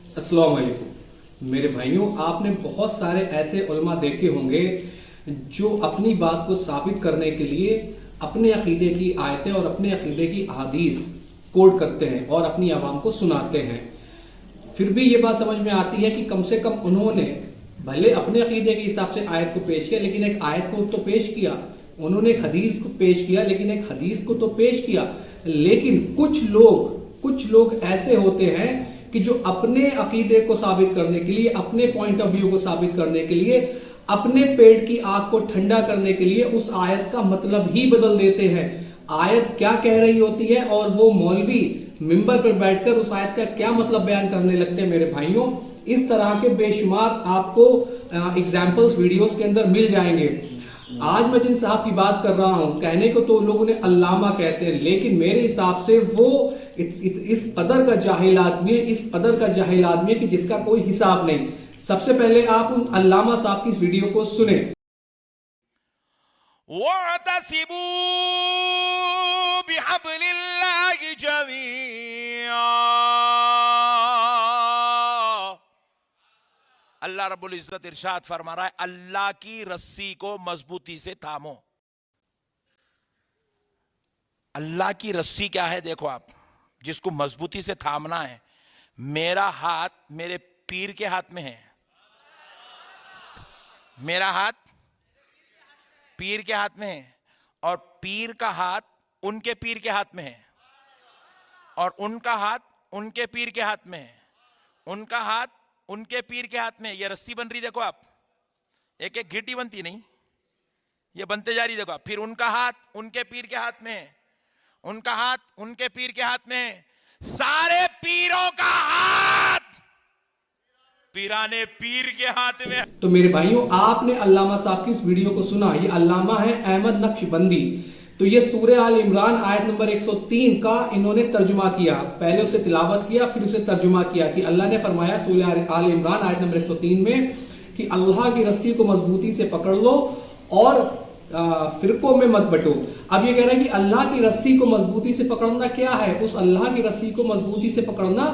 अस्सलाम वालेकुम मेरे भाइयों, आपने बहुत सारे ऐसे उलमा देखे होंगे जो अपनी बात को साबित करने के लिए अपने अकीदे की आयतें और अपने अकीदे की अहादीस कोट करते हैं और अपनी आवाम को सुनाते हैं। फिर भी ये बात समझ में आती है कि कम से कम उन्होंने भले अपने अकीदे के हिसाब से आयत को पेश किया, लेकिन एक आयत को तो पेश किया, उन्होंने एक हदीस को पेश किया, लेकिन एक हदीस को तो पेश किया। लेकिन कुछ लोग ऐसे होते हैं कि जो अपने अकीदे को साबित करने के लिए, अपने पॉइंट ऑफ व्यू को साबित करने के लिए, अपने पेट की आग को ठंडा करने के लिए उस आयत का मतलब ही बदल देते हैं। आयत क्या कह रही होती है और वो मौलवी मिंबर पर बैठकर उस आयत का क्या मतलब बयान करने लगते हैं। मेरे भाइयों, इस तरह के बेशुमार आपको एग्जाम्पल्स वीडियोस के अंदर मिल जाएंगे। आज मैं जिन साहब की बात कर रहा हूं, कहने को तो लोग उन्हें अल्लामा कहते हैं, लेकिन मेरे हिसाब से वो इस कदर का जाहिल आदमी है कि जिसका कोई हिसाब नहीं। सबसे पहले आप उन अल्लामा साहब की इस वीडियो को सुने। वअतसिबू बिहब्लिल्लाहि जमीआ। अल्लाह रब्बुल इज्जत इरशाद फरमा रहा है, अल्लाह की रस्सी को मजबूती से थामो। अल्लाह की रस्सी क्या है? देखो आप, जिसको मजबूती से थामना है। मेरा हाथ मेरे पीर के हाथ में है, मेरा हाथ पीर के हाथ में है, और पीर का हाथ उनके पीर के हाथ में है, और उनका हाथ उनके पीर के हाथ में है, उनका हाथ उनके पीर के हाथ में। ये रस्सी बन रही, देखो आप, एक एक घिटी बनती नहीं, ये बनते जा रही, देखो आप। फिर उनका हाथ उनके पीर के हाथ में है, उनका हाथ उनके पीर के हाथ में है। सारे पीरों का हाथ पीराने पीर के हाथ में। तो मेरे भाइयों, आपने अल्लामा साहब की इस वीडियो को सुना। ये अल्लामा है अहमद नक्शबंदी। तो ये सूरह आल इमरान आयत नंबर 103 का इन्होंने तर्जुमा किया। पहले उसे तिलावत किया, फिर उसे तर्जुमा किया कि अल्लाह ने फरमाया सूरह आल इमरान आयत नंबर 103 में कि अल्लाह की रस्सी को मजबूती से पकड़ लो और फिरकों में मत बटो। अब ये कह रहे हैं कि अल्लाह की रस्सी को मजबूती से पकड़ना क्या है, उस अल्लाह की रस्सी को मजबूती से पकड़ना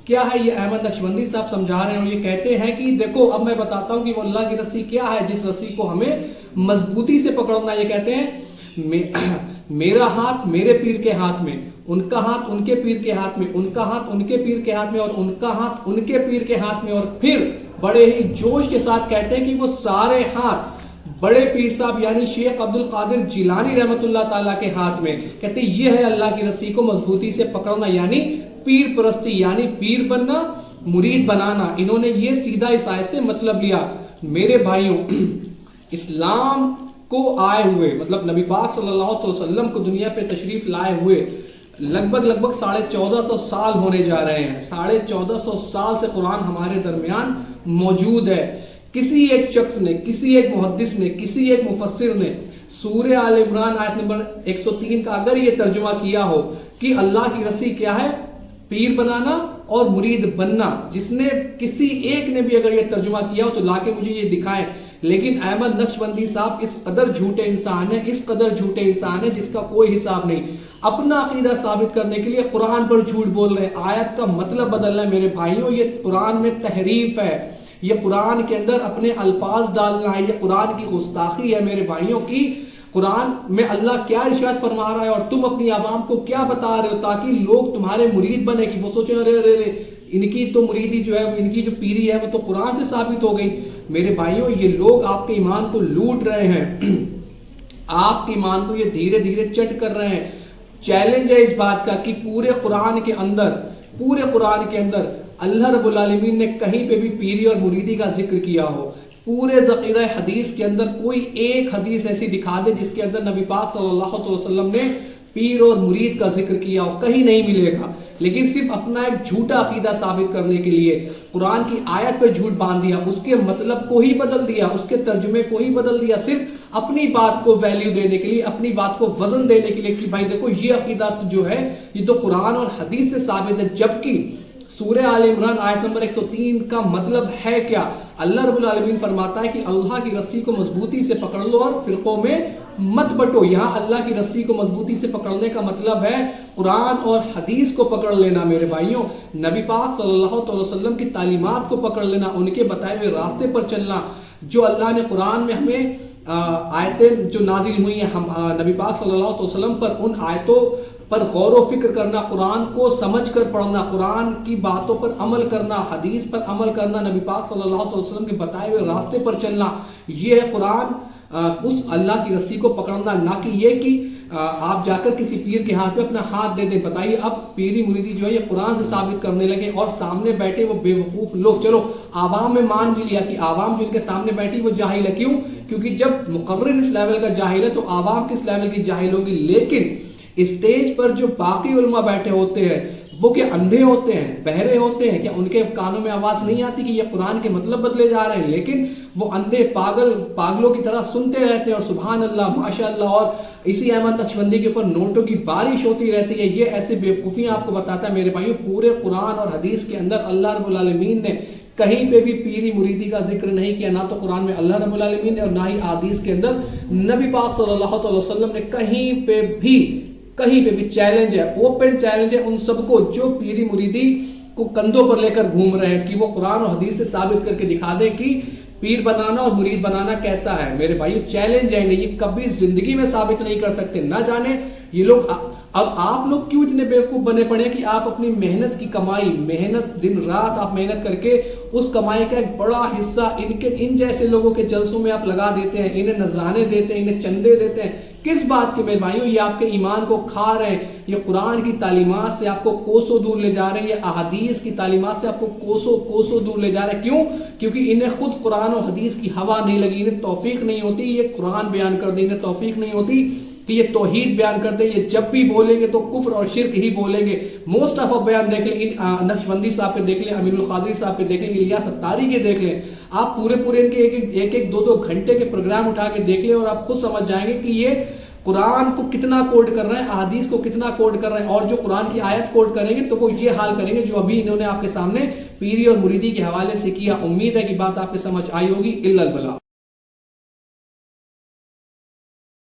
क्या है, ये अहमद नक्शबंदी साहब समझा रहे हैं। और ये कहते हैं कि देखो, अब मैं बताता हूं कि वो अल्लाह की रस्सी क्या है जिस रस्सी को हमें मजबूती से पकड़ना। ये कहते हैं मेरा हाथ मेरे पीर के हाथ में, उनका हाथ उनके पीर के हाथ में, उनका हाथ उनके पीर के हाथ में, और उनका हाथ उनके पीर के हाथ में। और फिर बड़े ही जोश के साथ कहते हैं कि वो सारे हाथ बड़े पीर साहब यानी शेख अब्दुल कादिर जिलानी रहमतुल्लाह ताला के हाथ में। कहते ये है अल्लाह की रस्सी को मजबूती से पकड़ना, यानी पीर परस्ती, यानी पीर बनना, मुरीद बनाना। इन्होंने ये सीधा इस आयत से मतलब लिया। मेरे भाइयों, इस्लाम को आए हुए, मतलब नबी पाक सल्लल्लाहु अलैहि वसल्लम को दुनिया पे तशरीफ लाए हुए लगभग 1450 साल होने जा रहे हैं। 1450 साल से कुरान हमारे दरमियान मौजूद है। किसी एक शख्स ने, किसी एक मुहद्दिस ने, किसी एक मुफस्सिर ने सूरह आल इमरान आयत नंबर 103 का अगर ये तर्जुमा किया हो कि अल्लाह की रस्सी क्या है, पीर बनाना और मुरीद बनना, जिसने किसी एक ने भी अगर ये तर्जुमा किया हो तो लाके मुझे ये दिखाएं। लेकिन अहमद नक्शबंदी साहब इस कदर झूठे इंसान है, इस कदर झूठे इंसान है जिसका कोई हिसाब नहीं। अपना अकीदा साबित करने के लिए कुरान पर झूठ बोल रहे हैं, आयत का मतलब बदल रहे हैं। मेरे भाइयों, ये कुरान में तहरीफ है, ये कुरान के अंदर अपने अल्फाज डालना है, ये कुरान की गुस्ताखी है। मेरे भाइयों की कुरान में अल्लाह क्या इरशाद फरमा रहा है और तुम अपनी आवाम को क्या बता रहे हो ताकि लोग तुम्हारे मुरीद बने, कि वो सोचे अरे अरे अरे इनकी तो मुरीदी जो है, इनकी जो पीरी है वो तो कुरान से साबित हो गई। मेरे भाइयों, ये लोग आपके ईमान को लूट रहे हैं, आपके ईमान को ये धीरे धीरे चट कर रहे हैं। चैलेंज है इस बात का कि पूरे कुरान के अंदर अल्लाह रब्बुल आलमीन ने कहीं पे भी पीरी और मुरीदी का जिक्र किया हो। पूरे ज़ख़ीरा हदीस के अंदर कोई एक हदीस ऐसी दिखा दे जिसके अंदर नबी पाक सल्लल्लाहु अलैहि वसल्लम ने पीर और मुरीद का जिक्र किया हो, कहीं नहीं मिलेगा। लेकिन सिर्फ अपना एक झूठा अकीदा साबित करने के लिए कुरान की आयत पर झूठ बांध दिया, उसके मतलब को ही बदल दिया, उसके तर्जुमे को ही बदल दिया, सिर्फ अपनी बात को वैल्यू देने के लिए, अपनी बात को वजन देने के लिए कि भाई देखो ये अकीदा जो है ये तो कुरान और हदीस से साबित है। जबकि सूरह आल इमरान आयत नंबर 103 का मतलब है क्या? अल्लाह रब्बुल आलमीन फरमाता है कि अल्लाह की रस्सी को मजबूती से पकड़ लो और फिरकों में मत बटो। यहाँ अल्लाह की रस्सी को मजबूती से पकड़ने का मतलब है कुरान और हदीस को पकड़ लेना मेरे भाइयों, नबी पाक सल्लल्लाहु अलैहि वसल्लम की तालीमात को पकड़ लेना, उनके बताए हुए रास्ते पर चलना। जो अल्लाह ने कुरान में हमें आयतें जो नाजिल हुई हैं हम नबी पाक सल्लल्लाहु अलैहि वसल्लम पर, उन आयतों पर गौर व फिक्र करना, कुरान को समझ कर पढ़ना, कुरान की बातों पर अमल करना, हदीस पर अमल करना, नबी पाक सल्लल्लाहु अलैहि वसल्लम के बताए हुए रास्ते पर चलना, ये है कुरान। उस अल्लाह की रस्सी को पकड़ना, ना कि ये कि आप जाकर किसी पीर के हाथ में अपना हाथ दे दें। बताइए अब पीरी मुरीदी जो है ये कुरान से साबित करने लगे और सामने बैठे वो बेवकूफ लोग, चलो आवाम में मान भी लिया कि आवाम जो इनके सामने बैठी वो जाहिल है। क्यों? क्योंकि जब मुकर्रिर इस लेवल का जाहिल है तो आवाम किस लेवल की जाहिल होगी। लेकिन स्टेज पर जो बाकी उलमा बैठे होते हैं वो क्या अंधे होते हैं, बहरे होते हैं क्या? उनके कानों में आवाज नहीं आती कि ये कुरान के मतलब बदले जा रहे हैं? लेकिन वो अंधे पागलों की तरह सुनते रहते हैं और सुभान अल्लाह माशाअल्लाह, और इसी अहमद नक्शबंदी के ऊपर नोटों की बारिश होती रहती है। ये ऐसी बेवकूफियां आपको बताता है मेरे भाइयों। पूरे कुरान और हदीस के अंदर अल्लाह रब्बुल आलमीन ने कहीं पे भी पीरी मुरीदी का जिक्र नहीं किया, ना तो कुरान में अल्लाह रब्बुल आलमीन ने और ना ही हदीस के अंदर नबी पाक सल्लल्लाहु अलैहि वसल्लम ने कहीं पे भी चैलेंज है, ओपन चैलेंज है उन सबको जो पीरी मुरीदी को कंधों पर लेकर घूम रहे हैं कि वो कुरान और हदीस से साबित करके दिखा दे कि पीर बनाना और मुरीद बनाना कैसा है। मेरे भाइयों चैलेंज है, ये कभी जिंदगी में साबित नहीं कर सकते। ना जाने ये लोग अब आप लोग क्यों इतने बेवकूफ बने पड़े कि आप अपनी मेहनत की कमाई, मेहनत दिन रात आप मेहनत करके उस कमाई का एक बड़ा हिस्सा इन जैसे लोगों के जलसों में आप लगा देते हैं, इन्हें नजराने देते हैं, इन्हें चंदे देते हैं। किस बात के मेरे भाइयों? ये आपके ईमान को खा रहे हैं, ये कुरान की तालीमात से आपको कोसों दूर ले जा रहे हैं, ये अहादीस की तालीमात से आपको कोसों दूर ले जा रहे हैं। क्यों? क्योंकि इन्हें खुद कुरान और हदीस की हवा नहीं लगी, इन्हें तौफीक नहीं होती ये कुरान बयान कर दे, इन्हें तौफीक नहीं होती कि ये तौहीद बयान कर दे। ये जब भी बोलेंगे तो कुफ्र और शिर्क ही बोलेंगे। मोस्ट ऑफ बयान देख लें, नक्शबंदी साहब पे देख लें, अमीरुल कादरी साहब पे देख लें, इलियास अत्तारी के देख लें, आप पूरे इनके एक 2 घंटे के प्रोग्राम उठा के देख लें और आप खुद समझ जाएंगे कि ये कुरान को कितना कोड कर रहे हैं, अहादीस को कितना कोड कर रहे हैं। और जो कुरान की आयत कोड करेंगे तो वो ये हाल करेंगे जो अभी इन्होंने आपके सामने पीरी और मुरीदी के हवाले से किया। उम्मीद है कि बात आपके समझ आई होगी। इल्लल बला।